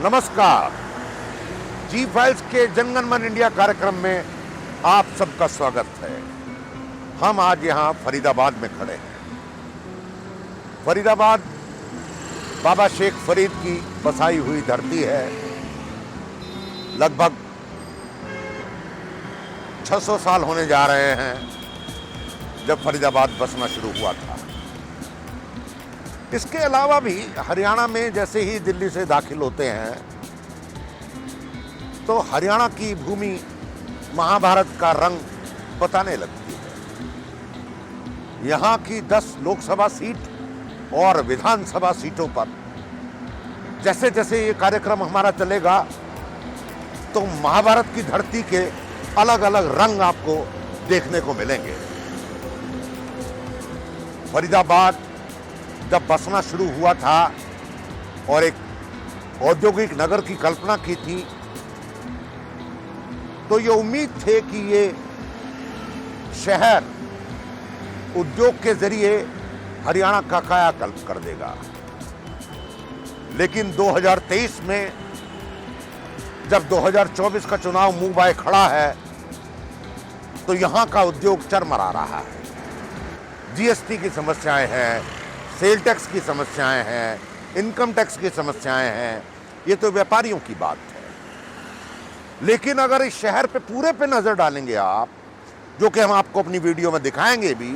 नमस्कार। जी फाइल्स के जनगण मन इंडिया कार्यक्रम में आप सबका स्वागत है। हम आज यहां फरीदाबाद में खड़े हैं। फरीदाबाद बाबा शेख फरीद की बसाई हुई धरती है। लगभग 600 साल होने जा रहे हैं जब फरीदाबाद बसना शुरू हुआ था। इसके अलावा भी हरियाणा में जैसे ही दिल्ली से दाखिल होते हैं तो हरियाणा की भूमि महाभारत का रंग बताने लगती है। यहाँ की 10 लोकसभा सीट और विधानसभा सीटों पर जैसे जैसे ये कार्यक्रम हमारा चलेगा तो महाभारत की धरती के अलग अलग रंग आपको देखने को मिलेंगे। फरीदाबाद जब बसना शुरू हुआ था और एक औद्योगिक नगर की कल्पना की थी तो ये उम्मीद थे कि ये शहर उद्योग के जरिए हरियाणा का कायाकल्प कर देगा। लेकिन 2023 में जब 2024 का चुनाव मुंह बाए खड़ा है तो यहां का उद्योग चरमरा रहा है। जीएसटी की समस्याएं हैं, सेल टैक्स की समस्याएं हैं, इनकम टैक्स की समस्याएं हैं। ये तो व्यापारियों की बात है। लेकिन अगर इस शहर पे पूरे पे नजर डालेंगे आप, जो कि हम आपको अपनी वीडियो में दिखाएंगे भी,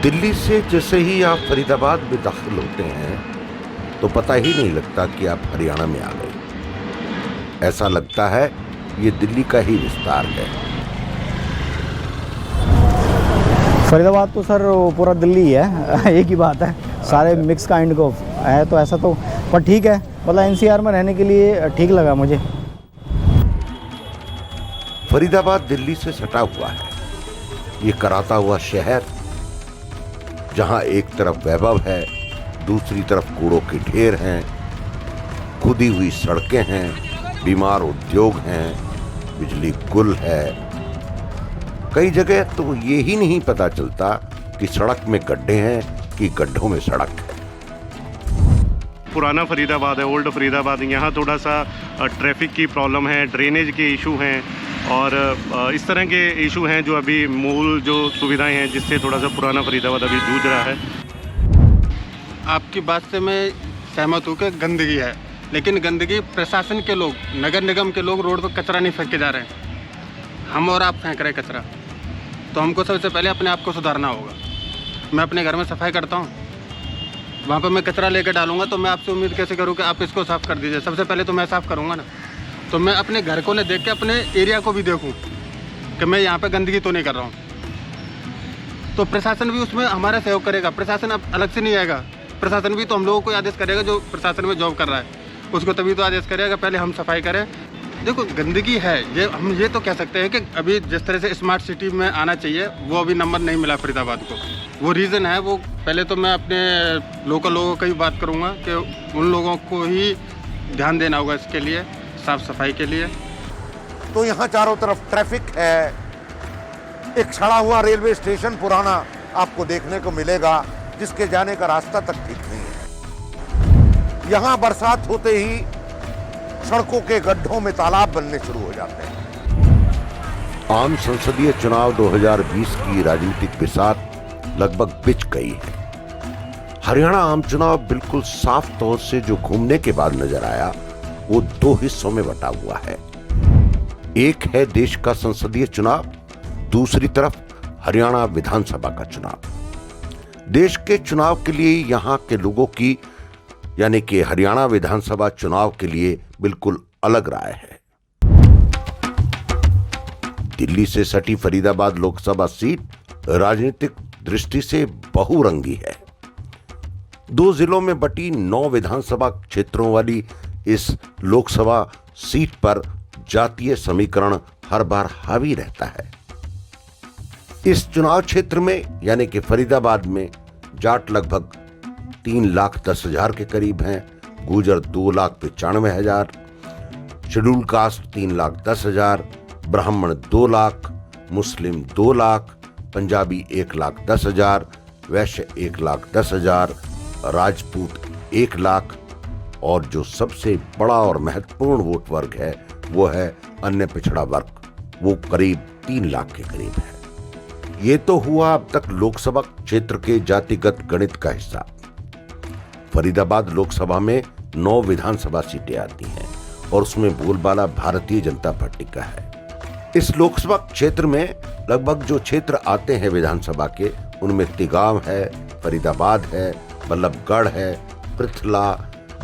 दिल्ली से जैसे ही आप फरीदाबाद में दाखिल होते हैं तो पता ही नहीं लगता कि आप हरियाणा में आ गए। ऐसा लगता है ये दिल्ली का ही विस्तार है। फरीदाबाद तो सर पूरा दिल्ली है। एक ही बात है, सारे मिक्स काइंड को है तो ऐसा तो, पर ठीक है, मतलब एनसीआर में रहने के लिए ठीक लगा मुझे। फरीदाबाद दिल्ली से सटा हुआ है। ये कराता हुआ शहर जहां एक तरफ वैभव है, दूसरी तरफ कूड़ों के ढेर हैं, खुदी हुई सड़कें हैं, बीमार उद्योग हैं, बिजली गुल है। कई जगह तो ये ही नहीं पता चलता कि सड़क में गड्ढे हैं कि गड्ढों में सड़क है। पुराना फरीदाबाद है, ओल्ड फरीदाबाद। यहाँ थोड़ा सा ट्रैफिक की प्रॉब्लम है, ड्रेनेज के इशू हैं और इस तरह के इशू हैं जो अभी मूल जो सुविधाएं हैं जिससे थोड़ा सा पुराना फरीदाबाद अभी जूझ रहा है। आपकी बात से मैं सहमत हूँ कि गंदगी है, लेकिन गंदगी प्रशासन के लोग, नगर निगम के लोग रोड पर कचरा नहीं फेंक के जा रहे हैं। हम और आप फेंक रहे कचरा, तो हमको सबसे पहले अपने आप को सुधारना होगा। मैं अपने घर में सफाई करता हूँ, वहाँ पर मैं कचरा लेकर डालूंगा तो मैं आपसे उम्मीद कैसे करूँ कि आप इसको साफ़ कर दीजिए। सबसे पहले तो मैं साफ़ करूँगा ना, तो मैं अपने घर को नहीं देख के अपने एरिया को भी देखूँ कि मैं यहाँ पर गंदगी तो नहीं कर रहा हूँ। तो प्रशासन भी उसमें हमारा सहयोग करेगा। प्रशासन अब अलग से नहीं आएगा, प्रशासन भी तो हम लोगों को आदेश करेगा। जो प्रशासन में जॉब कर रहा है उसको तभी तो आदेश करेगा पहले हम सफाई करें। देखो गंदगी है, ये हम ये तो कह सकते हैं कि अभी जिस तरह से स्मार्ट सिटी में आना चाहिए वो अभी नंबर नहीं मिला फरीदाबाद को। वो रीज़न है, वो पहले तो मैं अपने लोकल लोगों की बात करूँगा कि उन लोगों को ही ध्यान देना होगा इसके लिए, साफ़ सफाई के लिए। तो यहाँ चारों तरफ ट्रैफिक है। एक सड़ा हुआ रेलवे स्टेशन पुराना आपको देखने को मिलेगा जिसके जाने का रास्ता तक ठीक नहीं है। यहाँ बरसात होते ही सड़कों के गड्ढों में तालाब बनने शुरू हो जाते हैं। आम संसदीय चुनाव 2020 की राजनीतिक बिसात लगभग बिछ गई है। हरियाणा आम चुनाव बिल्कुल साफ तौर से जो घूमने के बाद नजर आया वो 2 हिस्सों में बटा हुआ है। एक है देश का संसदीय चुनाव, दूसरी तरफ हरियाणा विधानसभा का चुनाव। देश के चुनाव के लिए यहां के लोगों की, यानी कि हरियाणा विधानसभा चुनाव के लिए बिल्कुल अलग राय है। दिल्ली से सटी फरीदाबाद लोकसभा सीट राजनीतिक दृष्टि से बहुरंगी है। 2 जिलों में बटी 9 विधानसभा क्षेत्रों वाली इस लोकसभा सीट पर जातीय समीकरण हर बार हावी रहता है। इस चुनाव क्षेत्र में यानी कि फरीदाबाद में जाट लगभग 3,10,000 के करीब हैं, गुर्जर 2,95,000, शेड्यूल कास्ट 3,10,000, ब्राह्मण 2 लाख, मुस्लिम 2 लाख, पंजाबी 1,10,000, वैश्य 1,10,000, राजपूत 1 लाख और जो सबसे बड़ा और महत्वपूर्ण वोट वर्ग है वो है अन्य पिछड़ा वर्ग, वो करीब 3 लाख के करीब है। ये तो हुआ अब तक लोकसभा क्षेत्र के जातिगत गणित का हिस्सा। फरीदाबाद लोकसभा में 9 विधानसभा सीटें आती हैं और उसमें बोलबाला भारतीय जनता पार्टी का है। इस लोकसभा क्षेत्र में लगभग जो क्षेत्र आते हैं विधानसभा के, उनमें तिगांव है, फरीदाबाद है, बल्लभगढ़ है, पृथला,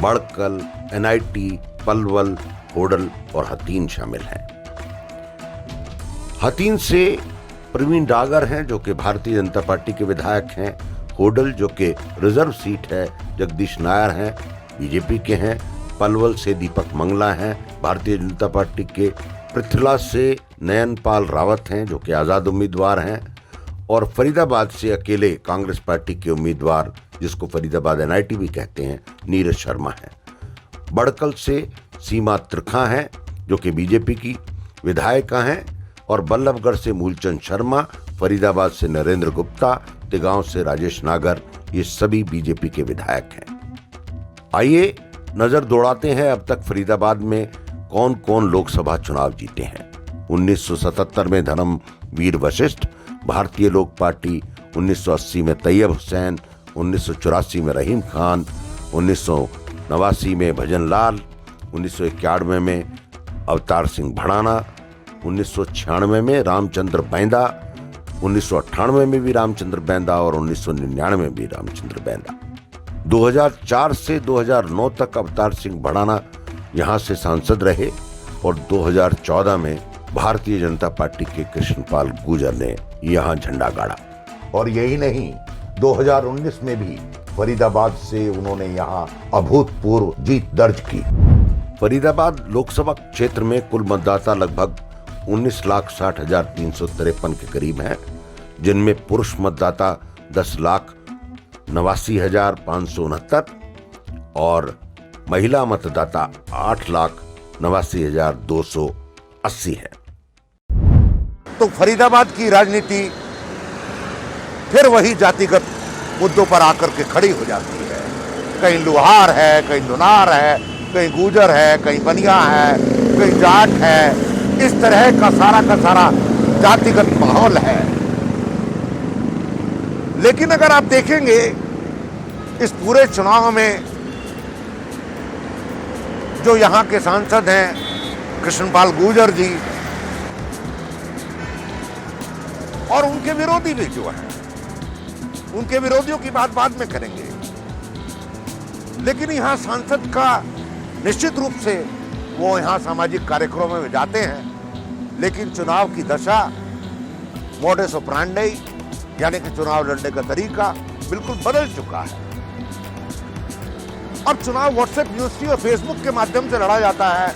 बड़कल, NIT, पलवल, होडल और हथीन शामिल हैं। हथीन से प्रवीण डागर हैं जो कि भारतीय जनता पार्टी के विधायक हैं। होडल जो कि रिजर्व सीट है, जगदीश नायर हैं, बीजेपी के हैं। पलवल से दीपक मंगला हैं, भारतीय जनता पार्टी के। पृथला से नयनपाल रावत हैं जो कि आजाद उम्मीदवार हैं। और फरीदाबाद से अकेले कांग्रेस पार्टी के उम्मीदवार, जिसको फरीदाबाद NIT भी कहते हैं, नीरज शर्मा हैं। बड़कल से सीमा त्रिखा हैं जो कि बीजेपी की विधायिका हैं। और बल्लभगढ़ से मूलचंद शर्मा, फरीदाबाद से नरेंद्र गुप्ता, तिगांव से राजेश नागर, ये सभी बीजेपी के विधायक हैं। आइए नजर दौड़ाते हैं अब तक फरीदाबाद में कौन कौन लोकसभा चुनाव जीते हैं। 1977 में धर्मवीर वशिष्ठ, भारतीय लोक पार्टी। 1980 में तैयब हुसैन, 1984 में रहीम खान, 1989 में भजन लाल, 1991 में अवतार सिंह भड़ाना, 1996 में रामचंद्र बैंदा, 1998 में भी रामचंद्र बैंदा और 1999 में भी रामचंद्र बैंदा। 2004 से 2009 तक अवतार सिंह भड़ाना यहाँ से सांसद रहे और 2014 में भारतीय जनता पार्टी के कृष्णपाल गुर्जर ने यहाँ झंडा गाड़ा। और यही नहीं, 2019 में भी फरीदाबाद से उन्होंने यहाँ अभूतपूर्व जीत दर्ज की। फरीदाबाद लोकसभा क्षेत्र में कुल मतदाता लगभग 19,60,353 के करीब हैं, जिनमें पुरुष मतदाता 10,89,569 और महिला मतदाता 8,89,280 है। तो फरीदाबाद की राजनीति फिर वही जातिगत मुद्दों पर आकर के खड़ी हो जाती है। कहीं लुहार है, कहीं लुनार है, कहीं गुजर है, कहीं बनिया है, कहीं जाट है। इस तरह का सारा जातिगत माहौल है। लेकिन अगर आप देखेंगे इस पूरे चुनाव में जो यहाँ के सांसद हैं कृष्णपाल गुर्जर जी और उनके विरोधी भी जो हैं, उनके विरोधियों की बात बाद में करेंगे, लेकिन यहाँ सांसद का निश्चित रूप से वो यहाँ सामाजिक कार्यक्रमों में जाते हैं, लेकिन चुनाव की दशा, मोडस ऑपरेंडी यानी कि चुनाव लड़ने का तरीका बिल्कुल बदल चुका है। अब चुनाव व्हाट्सएप, न्यूज़ और फेसबुक के माध्यम से लड़ा जाता है,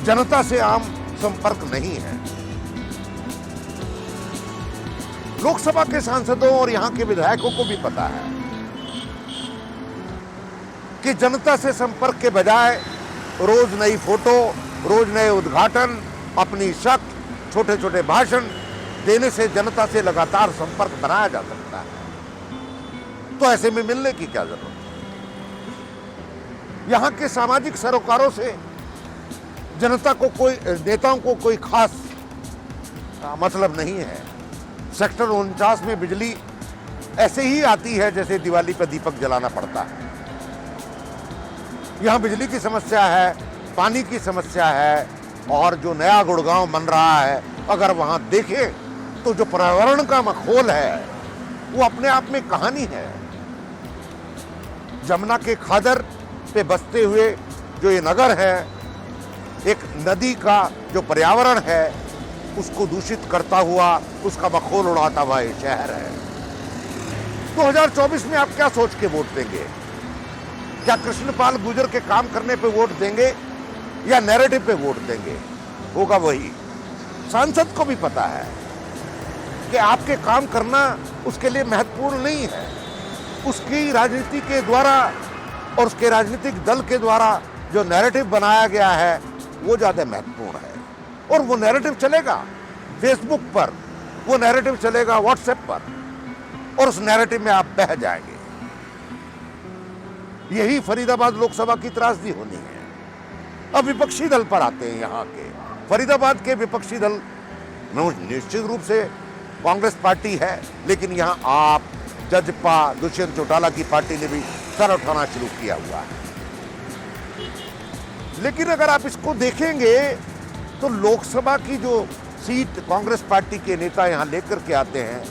जनता से आम संपर्क नहीं है। लोकसभा के सांसदों और यहाँ के विधायकों को भी पता है कि जनता से संपर्क के बजाय रोज नई फोटो, रोज नए उद्घाटन, अपनी शक, छोटे छोटे भाषण देने से जनता से लगातार संपर्क बनाया जा सकता है। तो ऐसे में मिलने की क्या जरूरत है? यहाँ के सामाजिक सरोकारों से जनता को, कोई नेताओं को कोई खास मतलब नहीं है। सेक्टर 49 में बिजली ऐसे ही आती है जैसे दिवाली पर दीपक जलाना पड़ता है। यहाँ बिजली की समस्या है, पानी की समस्या है, और जो नया गुड़गांव बन रहा है, अगर वहाँ देखें तो जो पर्यावरण का माहौल है वो अपने आप में कहानी है। जमुना के खादर पे बसते हुए जो ये नगर है, एक नदी का जो पर्यावरण है उसको दूषित करता हुआ, उसका मखौल उड़ाता हुआ ये शहर है। 2024 में आप क्या सोच के वोट देंगे? क्या कृष्णपाल गुर्जर के काम करने पे वोट देंगे या नैरेटिव पे वोट देंगे? होगा वही। सांसद को भी पता है कि आपके काम करना उसके लिए महत्वपूर्ण नहीं है। उसकी राजनीति के द्वारा और उसके राजनीतिक दल के द्वारा जो नैरेटिव बनाया गया है वो ज्यादा महत्वपूर्ण है। और वो नैरेटिव चलेगा फेसबुक पर, वो नैरेटिव चलेगा व्हाट्सएप पर। और उस नैरेटिव में आप बह जाएंगे। यही फरीदाबाद लोकसभा की त्रासदी होनी है। अब विपक्षी दल पर आते हैं। यहाँ के फरीदाबाद के विपक्षी दल निश्चित रूप से कांग्रेस पार्टी है, लेकिन यहाँ आप, जजपा, दुष्यंत चौटाला की पार्टी ने भी सर उठाना शुरू किया हुआ है। लेकिन अगर आप इसको देखेंगे तो लोकसभा की जो सीट कांग्रेस पार्टी के नेता यहाँ लेकर के आते हैं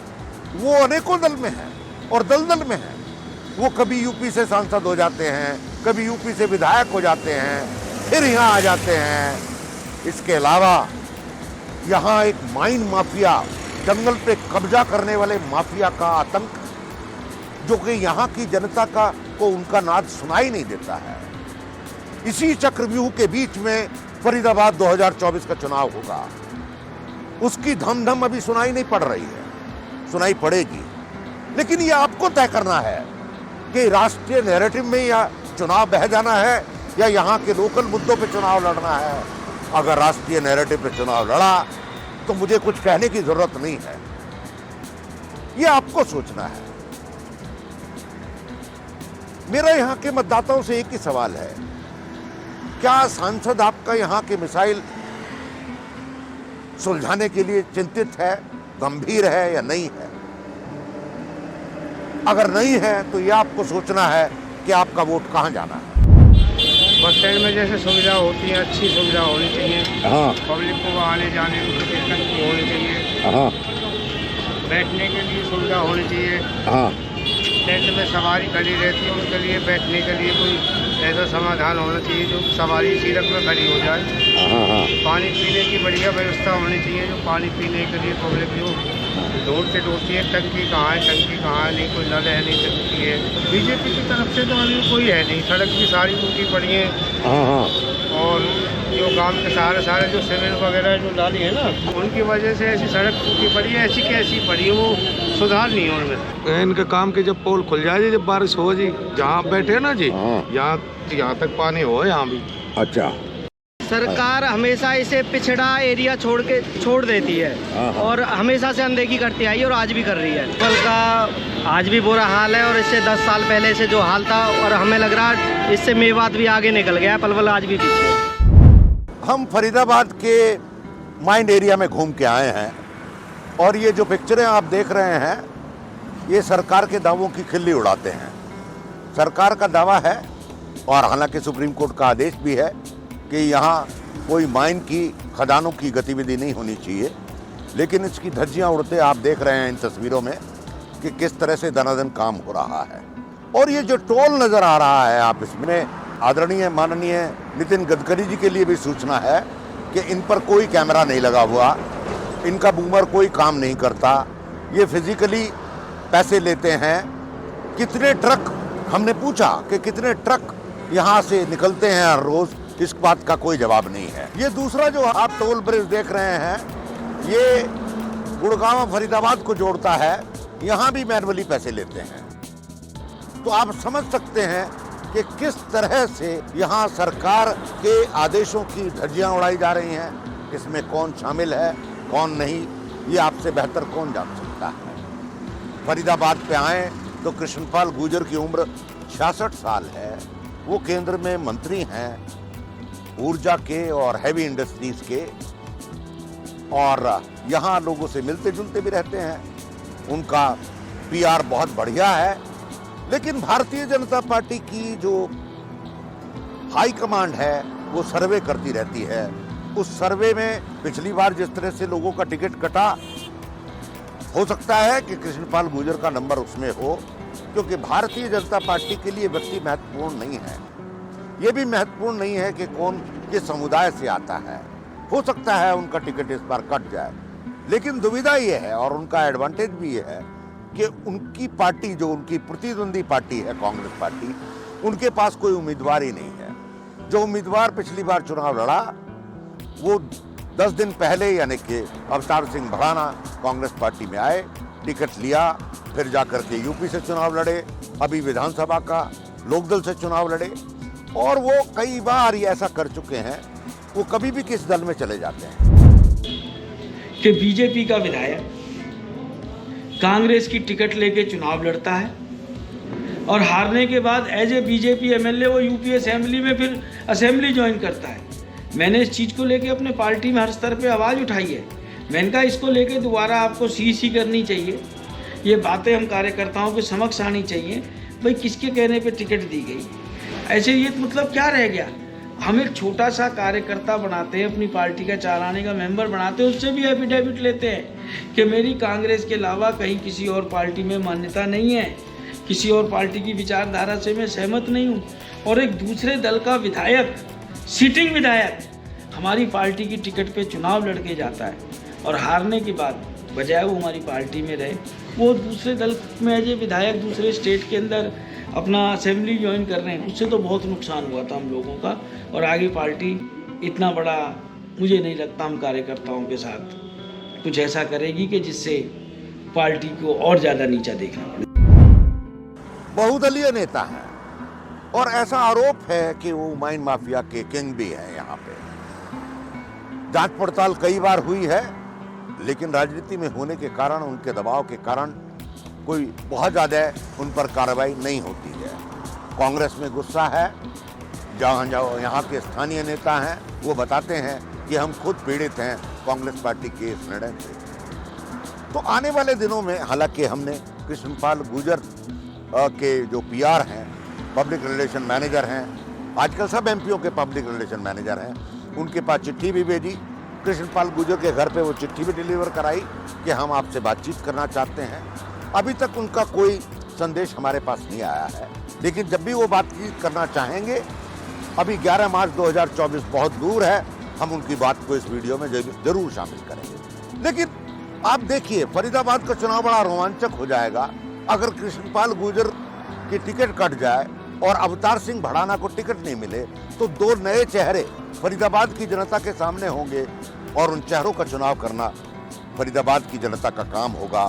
वो अनेकों दल में है और दल में है। वो कभी यूपी से सांसद हो जाते हैं, कभी यूपी से विधायक हो जाते हैं, फिर यहाँ आ जाते हैं। इसके अलावा यहाँ एक माइन माफिया, जंगल पे कब्जा करने वाले माफिया का आतंक, जो कि यहाँ की जनता को उनका नाद सुनाई नहीं देता है। इसी चक्रव्यूह के बीच में फरीदाबाद 2024 का चुनाव होगा। उसकी धमधम अभी सुनाई नहीं पड़ रही है, सुनाई पड़ेगी। लेकिन ये आपको तय करना है कि राष्ट्रीय नैरेटिव में या चुनाव बह जाना है या यहाँ के लोकल मुद्दों पे चुनाव लड़ना है। अगर राष्ट्रीय नैरेटिव पे चुनाव लड़ा तो मुझे कुछ कहने की जरूरत नहीं है। ये आपको सोचना है। मेरा यहाँ के मतदाताओं से एक ही सवाल है, क्या सांसद आपका यहाँ के मिसाइल सुलझाने के लिए चिंतित है, गंभीर है या नहीं है? अगर नहीं है तो यह आपको सोचना है कि आपका वोट कहां जाना है। बस स्टैंड में जैसे सुविधा होती है, अच्छी सुविधा होनी चाहिए। हाँ। पब्लिक को आने जाने में कोई दिक्कत नहीं होनी चाहिए। हाँ। बैठने के लिए सुविधा होनी चाहिए। हाँ। टेंट में सवारी खड़ी रहती है, उनके लिए बैठने के लिए कोई ऐसा समाधान होना चाहिए जो सवारी सीरक में खड़ी हो जाए। हाँ। पानी पीने की बढ़िया व्यवस्था होनी चाहिए, जो पानी पीने के लिए पब्लिक जो ढूंढती है टंकी कहाँ है, टंकी कहाँ है, नहीं कोई नल है, नहीं टंकी है। बीजेपी की तरफ से तो अभी कोई है नहीं, सड़क भी सारी टूटी पड़ी है। और जो गांव के सारे जो सीमेंट वगैरह जो डाली है ना, उनकी वजह से ऐसी सड़क टूटी पड़ी है, ऐसी कैसी पड़ी है, वो सुधार नहीं है उनमें। इनके काम के जब पोल खुल जाए, जब बारिश हो जी, जहाँ बैठे ना जी, यहाँ तक पानी हो, यहाँ भी। अच्छा। सरकार हमेशा इसे पिछड़ा एरिया छोड़ देती है और हमेशा से अनदेखी करती आई और आज भी कर रही है। पल का आज भी बुरा हाल है और इससे 10 साल पहले से जो हाल था, और हमें लग रहा है इससे मेवात भी आगे निकल गया है, पलवल आज भी पीछे। हम फरीदाबाद के माइंड एरिया में घूम के आए हैं और ये जो पिक्चरें आप देख रहे हैं ये सरकार के दावों की खिल्ली उड़ाते हैं। सरकार का दावा है, और हालांकि सुप्रीम कोर्ट का आदेश भी है कि यहाँ कोई माइन की खदानों की गतिविधि नहीं होनी चाहिए, लेकिन इसकी धज्जियाँ उड़ते आप देख रहे हैं इन तस्वीरों में कि किस तरह से दनादन काम हो रहा है। और ये जो टोल नज़र आ रहा है, आप इसमें आदरणीय माननीय नितिन गडकरी जी के लिए भी सूचना है कि इन पर कोई कैमरा नहीं लगा हुआ, इनका बूमर कोई काम नहीं करता, ये फिजिकली पैसे लेते हैं। कितने ट्रक, हमने पूछा कि कितने ट्रक यहाँ से निकलते हैं हर रोज़, इस बात का कोई जवाब नहीं है। ये दूसरा जो आप टोल ब्रिज देख रहे हैं, ये गुड़गांव फरीदाबाद को जोड़ता है, यहाँ भी मैनुअली पैसे लेते हैं। तो आप समझ सकते हैं कि किस तरह से यहाँ सरकार के आदेशों की धज्जियाँ उड़ाई जा रही हैं। इसमें कौन शामिल है, कौन नहीं, ये आपसे बेहतर कौन जान सकता है। फरीदाबाद पे आए तो कृष्णपाल गुर्जर की उम्र 66 साल है। वो केंद्र में मंत्री हैं, ऊर्जा के और हैवी इंडस्ट्रीज के, और यहाँ लोगों से मिलते जुलते भी रहते हैं। उनका पीआर बहुत बढ़िया है। लेकिन भारतीय जनता पार्टी की जो हाई कमांड है वो सर्वे करती रहती है। उस सर्वे में पिछली बार जिस तरह से लोगों का टिकट कटा, हो सकता है कि कृष्णपाल गुर्जर का नंबर उसमें हो, क्योंकि भारतीय जनता पार्टी के लिए व्यक्ति महत्वपूर्ण नहीं है। ये भी महत्वपूर्ण नहीं है कि कौन किस समुदाय से आता है। हो सकता है उनका टिकट इस बार कट जाए, लेकिन दुविधा ये है और उनका एडवांटेज भी ये है कि उनकी पार्टी, जो उनकी प्रतिद्वंदी पार्टी है कांग्रेस पार्टी, उनके पास कोई उम्मीदवार ही नहीं है। जो उम्मीदवार पिछली बार चुनाव लड़ा वो 10 दिन पहले, यानी कि अवतार सिंह भड़ाना कांग्रेस पार्टी में आए, टिकट लिया, फिर जाकर के यूपी से चुनाव लड़े, अभी विधानसभा का लोकदल से चुनाव लड़े, और वो कई बार ये ऐसा कर चुके हैं, वो कभी भी किस दल में चले जाते हैं। कि बीजेपी का विधायक कांग्रेस की टिकट लेके चुनाव लड़ता है और हारने के बाद एज ए बीजेपी एमएलए वो यूपी असेंबली में फिर असेंबली ज्वाइन करता है। मैंने इस चीज़ को लेके अपने पार्टी में हर स्तर पे आवाज़ उठाई है। मैंने कहा इसको लेके दोबारा आपको सी करनी चाहिए, ये बातें हम कार्यकर्ताओं के समक्ष आनी चाहिए। भाई किसके कहने पे टिकट दी गई, ऐसे ये मतलब क्या रह गया। हम एक छोटा सा कार्यकर्ता बनाते हैं, अपनी पार्टी का चालाने का मेंबर बनाते हैं, उससे भी एफिडेविट लेते हैं कि मेरी कांग्रेस के अलावा कहीं किसी और पार्टी में मान्यता नहीं है, किसी और पार्टी की विचारधारा से मैं सहमत नहीं हूँ। और एक दूसरे दल का विधायक, सिटिंग विधायक हमारी पार्टी की टिकट पे चुनाव लड़के जाता है और हारने के बाद बजाय वो हमारी पार्टी में रहे, वो दूसरे दल में एज ए विधायक दूसरे स्टेट के अंदर अपना असेंबली ज्वाइन कर रहे हैं। उससे तो बहुत नुकसान हुआ था हम लोगों का। और आगे पार्टी इतना बड़ा मुझे नहीं लगता हम कार्यकर्ताओं के साथ कुछ ऐसा करेगी कि जिससे पार्टी को और ज़्यादा नीचा देखना पड़े। बहुदलीय नेता है और ऐसा आरोप है कि वो माइन माफिया के किंग भी है। यहाँ पे जांच पड़ताल कई बार हुई है, लेकिन राजनीति में होने के कारण, उनके दबाव के कारण कोई बहुत ज़्यादा उन पर कार्रवाई नहीं होती है। कांग्रेस में गुस्सा है। जहाँ यहाँ के स्थानीय नेता हैं वो बताते हैं कि हम खुद पीड़ित हैं कांग्रेस पार्टी के इस निर्णय से। तो आने वाले दिनों में, हालांकि हमने कृष्णपाल गुर्जर के जो पीआर हैं, पब्लिक रिलेशन मैनेजर हैं, आजकल सब एमपीओ के पब्लिक रिलेशन मैनेजर हैं, उनके पास चिट्ठी भी भेजी। कृष्णपाल गुर्जर के घर पे वो चिट्ठी भी डिलीवर कराई कि हम आपसे बातचीत करना चाहते हैं। अभी तक उनका कोई संदेश हमारे पास नहीं आया है, लेकिन जब भी वो बातचीत करना चाहेंगे, अभी 11 मार्च 2024 बहुत दूर है, हम उनकी बात को इस वीडियो में जरूर शामिल करेंगे। लेकिन आप देखिए, फरीदाबाद का चुनाव बड़ा रोमांचक हो जाएगा अगर कृष्णपाल गुर्जर की टिकट कट जाए और अवतार सिंह भड़ाना को टिकट नहीं मिले, तो दो नए चेहरे फरीदाबाद की जनता के सामने होंगे और उन चेहरों का चुनाव करना फरीदाबाद की जनता का काम होगा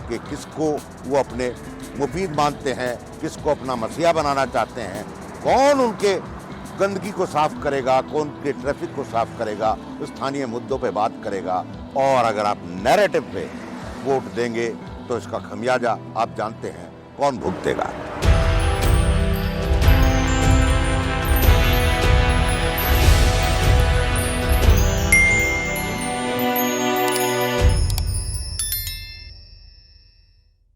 कि किसको वो अपने मुफीद मानते हैं, किसको अपना मसीहा बनाना चाहते हैं, कौन उनके गंदगी को साफ करेगा, कौन के ट्रैफिक को साफ करेगा, स्थानीय मुद्दों पे बात करेगा। और अगर आप नैरेटिव पे वोट देंगे तो इसका खमियाजा आप जानते हैं कौन भुगतेगा।